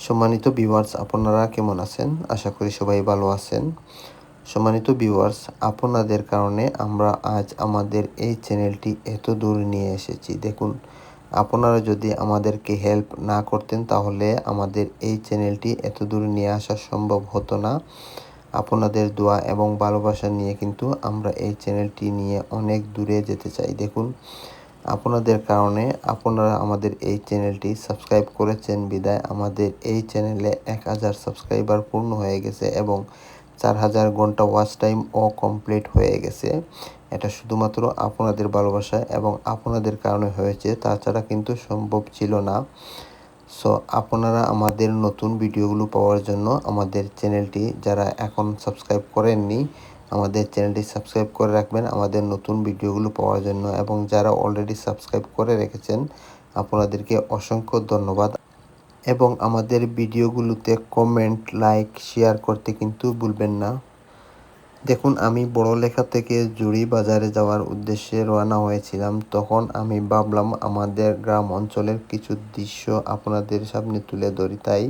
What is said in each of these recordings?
সম্মানিত ভিউয়ার্স, আপনারা কেমন আছেন? আশা করি সবাই ভালো আছেন। সম্মানিত ভিউয়ার্স, আপনাদের কারণে আমরা আজ আমাদের এই চ্যানেলটি এত দূর নিয়ে এসেছি। দেখুন, আপনারা যদি আমাদেরকে হেল্প না করতেন তাহলে আমাদের এই চ্যানেলটি এত দূর নিয়ে আসা সম্ভব হতো না। আপনাদের দোয়া এবং ভালোবাসা নিয়ে কিন্তু আমরা এই চ্যানেলটি নিয়ে অনেক দূরে যেতে চাই। দেখুন, আপনাদের কারণে আপনারা আমাদের এই চ্যানেলটি সাবস্ক্রাইব করেছেন বিধায় আমাদের এই চ্যানেলে 1000 সাবস্ক্রাইবার পূর্ণ হয়ে গেছে এবং 4000 ঘন্টা ওয়াচ টাইমও কমপ্লিট হয়ে গেছে। এটা শুধুমাত্র আপনাদের ভালোবাসা এবং আপনাদের কারণে হয়েছে, তাছাড়া কিন্তু সম্ভব ছিল না। সো আপনারা আমাদের নতুন ভিডিওগুলো পাওয়ার জন্য আমাদের চ্যানেলটি যারা এখন সাবস্ক্রাইব করেননি, আমাদের চ্যানেলটি সাবস্ক্রাইব করে রাখবেন আমাদের নতুন ভিডিওগুলো পাওয়ার জন্য, এবং যারা অলরেডি সাবস্ক্রাইব করে রেখেছেন আপনাদেরকে অসংখ্য ধন্যবাদ। এবং আমাদের ভিডিওগুলোতে কমেন্ট, লাইক, শেয়ার করতে কিন্তু ভুলবেন না। দেখুন, আমি বড়লেখা থেকে জুড়ি বাজারে যাওয়ার উদ্দেশ্যে রওনা হয়েছিলাম। তখন আমি ভাবলাম আমাদের গ্রাম অঞ্চলের কিছু দৃশ্য আপনাদের সামনে তুলে ধরি, তাই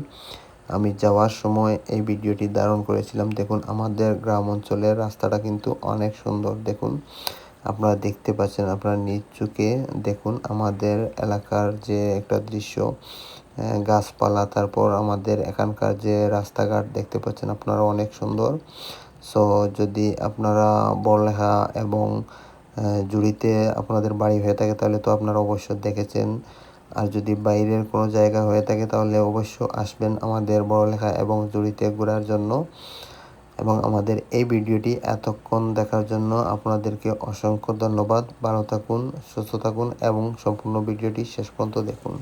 আমি যাওয়ার সময় এই ভিডিওটি ধারণ করেছিলাম। দেখুন, আমাদের গ্রাম অঞ্চলের রাস্তাটা কিন্তু অনেক সুন্দর। দেখুন, আপনারা দেখতে পাচ্ছেন, আপনারা নিজ চোখে দেখুন আমাদের এলাকার যে একটা দৃশ্য, গাছপালা, তারপর আমাদের এখানকার যে রাস্তাঘাট দেখতে পাচ্ছেন আপনারা অনেক সুন্দর। সো যদি আপনারা বড়লেখা এবং জুড়িতে আপনাদের বাড়ি হয়ে থাকে তাহলে তো আপনারা অবশ্যই দেখেছেন, আর যদি বাইরের কোনো জায়গা হয়ে থাকে তাহলে অবশ্য আসবেন আমাদের বড়লেখা এবং জুড়িতে ঘোরার জন্য। এবং আমাদের এই ভিডিওটি এতক্ষণ দেখার জন্য আপনাদেরকে অসংখ্য ধন্যবাদ। ভালো থাকুন, সুস্থ থাকুন এবং সম্পূর্ণ ভিডিওটি শেষ পর্যন্ত দেখুন।